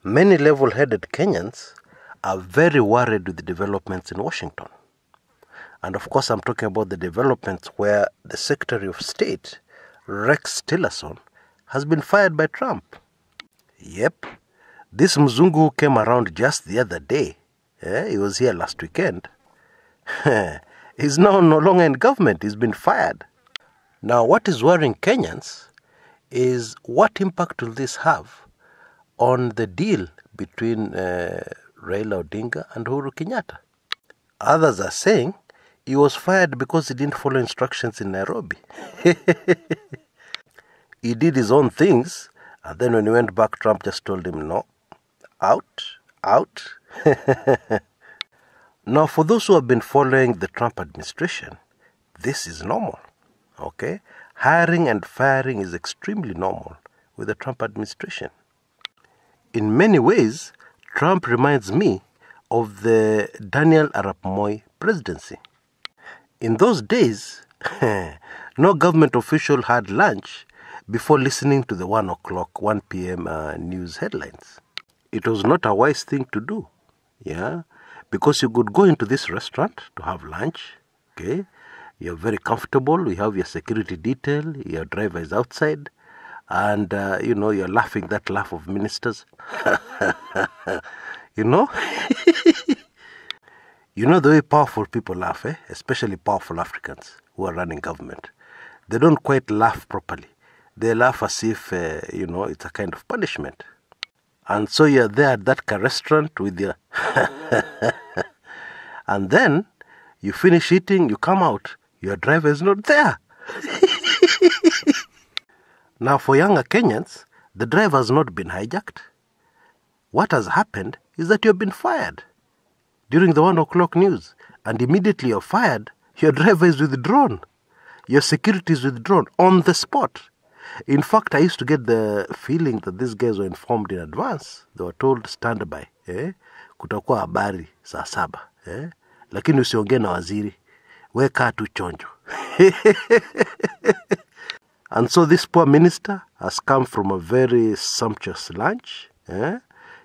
Many level-headed Kenyans are very worried with the developments in Washington. And of course, I'm talking about the developments where the Secretary of State, Rex Tillerson, has been fired by Trump. Yep, this Mzungu who came around just the other day, he was here last weekend, he's now no longer in government, he's been fired. Now, what is worrying Kenyans is what impact will this have on the deal between Raila Odinga and Uhuru Kenyatta. Others are saying he was fired because he didn't follow instructions in Nairobi. He did his own things, and then when he went back, Trump just told him, no, out. Now, for those who have been following the Trump administration, this is normal, okay? Hiring and firing is extremely normal with the Trump administration. In many ways, Trump reminds me of the Daniel Arap Moi presidency. In those days, no government official had lunch before listening to the 1 p.m. News headlines. It was not a wise thing to do, yeah, because you could go into this restaurant to have lunch, okay? You're very comfortable, you have your security detail, your driver is outside, and, you're laughing that laugh of ministers. You know? You know the way powerful people laugh, especially powerful Africans who are running government. They don't quite laugh properly. They laugh as if, it's a kind of punishment. And so you're there at that restaurant with your... And then you finish eating, you come out, your driver is not there. Now, for younger Kenyans, the driver has not been hijacked. What has happened is that you've been fired during the 1 news. And immediately you're fired, your driver is withdrawn. Your security is withdrawn on the spot. In fact, I used to get the feeling that these guys were informed in advance. They were told, stand by. Kutakuwa habari saa 7. Lakini usiongee na waziri. Weka tu chonjo. And so this poor minister has come from a very sumptuous lunch.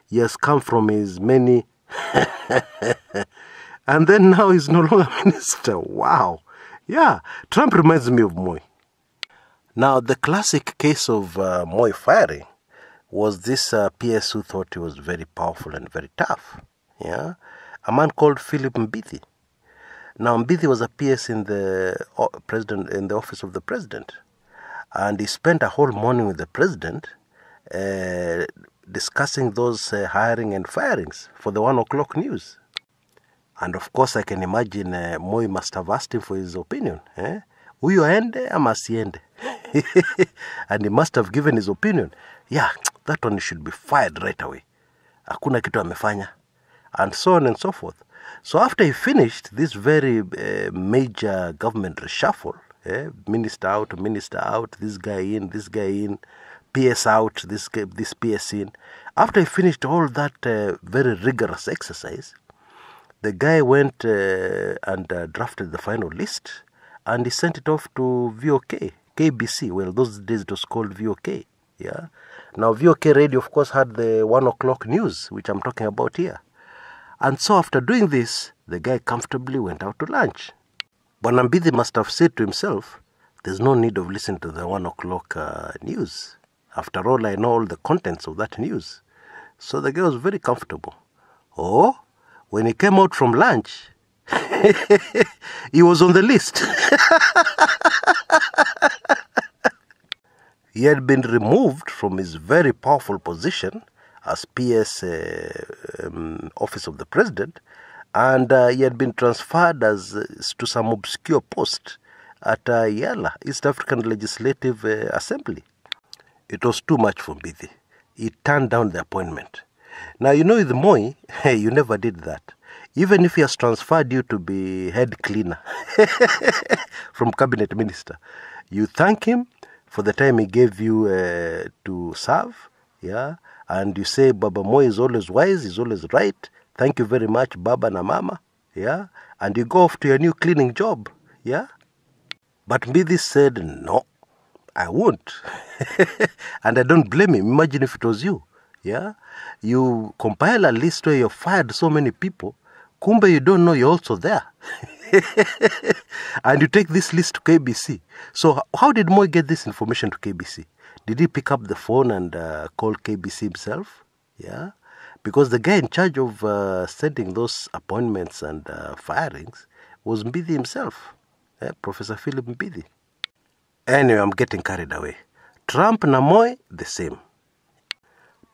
He has come from his many... And then now he's no longer minister. Wow. Yeah, Trump reminds me of Moi. Now, the classic case of Moi firing was this PS who thought he was very powerful and very tough. Yeah, a man called Philip Mbithi. Now, Mbithi was a PS in the office of the president. And he spent a whole morning with the president discussing those hiring and firings for the 1 news. And of course, I can imagine Moi must have asked him for his opinion. Huyu aende ama asiende? And he must have given his opinion. Yeah, that one should be fired right away. Hakuna kitu amefanya. And so on and so forth. So after he finished this very major government reshuffle, minister out, this guy in, PS out, this PS in. After he finished all that very rigorous exercise, the guy went and drafted the final list, and he sent it off to VOK, KBC. Well, those days it was called VOK. Yeah. Now, VOK radio, of course, had the 1 news, which I'm talking about here. And so after doing this, the guy comfortably went out to lunch. Bwana Mbithi must have said to himself, there's no need of listening to the 1 news. After all, I know all the contents of that news. So the guy was very comfortable. Oh, when he came out from lunch, he was on the list. He had been removed from his very powerful position as PS office of the president, and he had been transferred to some obscure post at Yala, East African Legislative Assembly. It was too much for Mbithi. He turned down the appointment. Now, with Moi, you never did that. Even if he has transferred you to be head cleaner from cabinet minister, you thank him for the time he gave you to serve, yeah, and you say, Baba Moi is always wise, he's always right. Thank you very much, Baba na Mama, yeah, and you go off to your new cleaning job, yeah. But Mbithi said, no, I won't. And I don't blame him. Imagine if it was you. Yeah, you compile a list where you fired so many people. Kumbe you don't know you're also there. And you take this list to KBC. So how did Moi get this information to KBC? Did he pick up the phone and call KBC himself? Yeah, because the guy in charge of sending those appointments and firings was Mbidi himself, Professor Philip Mbidi. Anyway, I'm getting carried away. Trump and Moi, the same.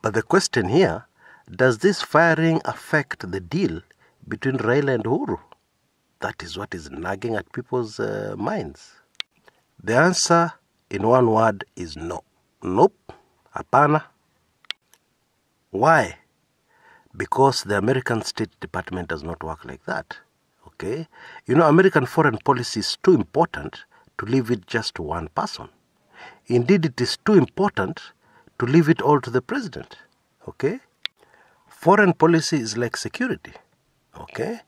But the question here, does this firing affect the deal between Raila and Uhuru? That is what is nagging at people's minds. The answer in one word is no. Nope. Hapana. Why? Because the American State Department does not work like that. Okay? You know, American foreign policy is too important to leave it just to one person. Indeed, it is too important to leave it all to the president. Okay? Foreign policy is like security. Okay?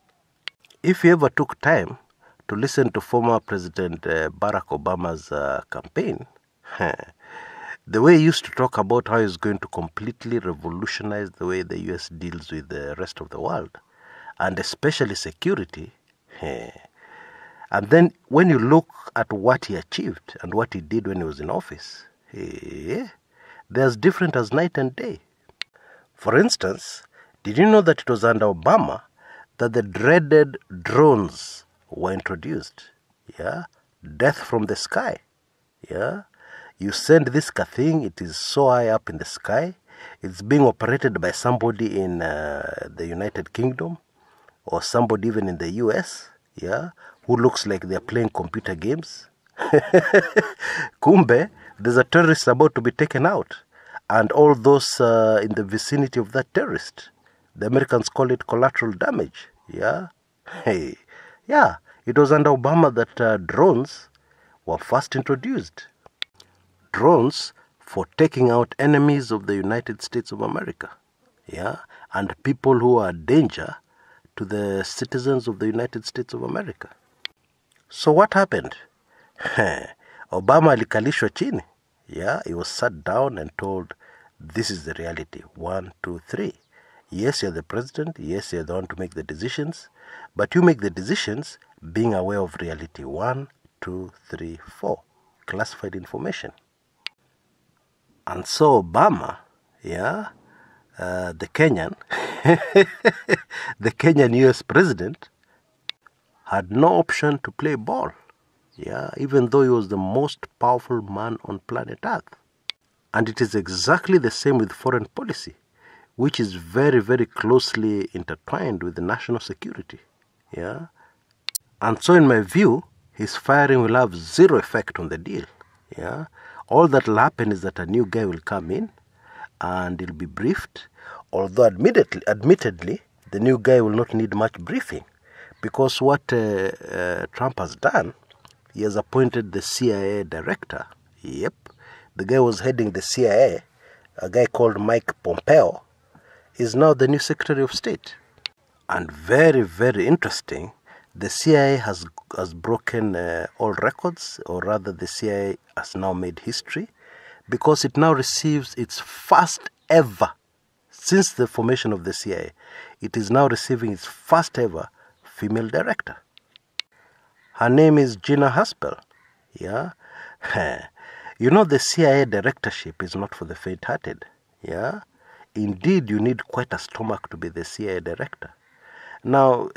If you ever took time to listen to former President Barack Obama's campaign, the way he used to talk about how he's going to completely revolutionize the way the US deals with the rest of the world, and especially security, and then when you look at what he achieved and what he did when he was in office, they're as different as night and day. For instance, did you know that it was under Obama that the dreaded drones were introduced? Yeah, death from the sky. Yeah, you send this thing, it is so high up in the sky, it's being operated by somebody in the United Kingdom or somebody even in the US, yeah, who looks like they're playing computer games. Kumbe, there's a terrorist about to be taken out, and all those in the vicinity of that terrorist, the Americans call it collateral damage. Yeah, yeah, it was under Obama that drones were first introduced. Drones for taking out enemies of the United States of America, yeah, and people who are a danger to the citizens of the United States of America. So what happened? Obama alikalishwa chini. Yeah, he was sat down and told, this is the reality. 1, 2, 3. Yes, you're the president. Yes, you're the one to make the decisions. But you make the decisions being aware of reality. 1, 2, 3, 4. Classified information. And so Obama, yeah, the Kenyan, the Kenyan US president, had no option to play ball. Yeah, even though he was the most powerful man on planet Earth. And it is exactly the same with foreign policy, which is very, very closely intertwined with the national security. Yeah. And so in my view, his firing will have zero effect on the deal. Yeah. All that will happen is that a new guy will come in and he'll be briefed, although admittedly, the new guy will not need much briefing, because what Trump has done, he has appointed the CIA director. Yep. The guy who was heading the CIA, a guy called Mike Pompeo, is now the new Secretary of State. And very, very interesting, the CIA has broken all records, or rather the CIA has now made history, because it now receives its first ever, since the formation of the CIA, it is now receiving its first ever female director. Her name is Gina Haspel. Yeah. You know, the CIA directorship is not for the faint-hearted. Yeah. Indeed, you need quite a stomach to be the CIA director. Now,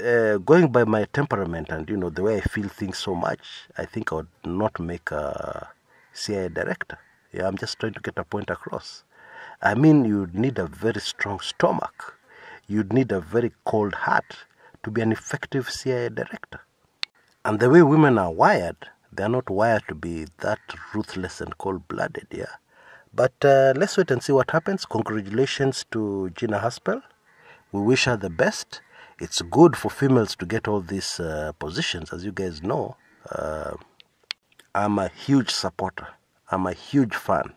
going by my temperament and, the way I feel things so much, I think I would not make a CIA director. Yeah, I'm just trying to get a point across. I mean, you'd need a very strong stomach. You'd need a very cold heart to be an effective CIA director. And the way women are wired, they're not wired to be that ruthless and cold-blooded, yeah. But let's wait and see what happens. Congratulations to Gina Haspel. We wish her the best. It's good for females to get all these positions. As you guys know, I'm a huge supporter. I'm a huge fan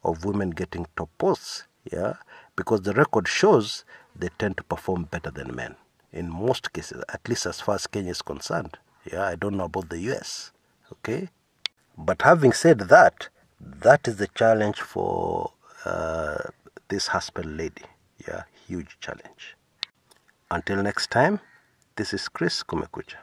of women getting top posts, yeah, because the record shows they tend to perform better than men. In most cases, at least as far as Kenya is concerned. Yeah, I don't know about the US, okay? But having said that, that is the challenge for this husband lady. Yeah, huge challenge. Until next time, this is Chris Kumekucha.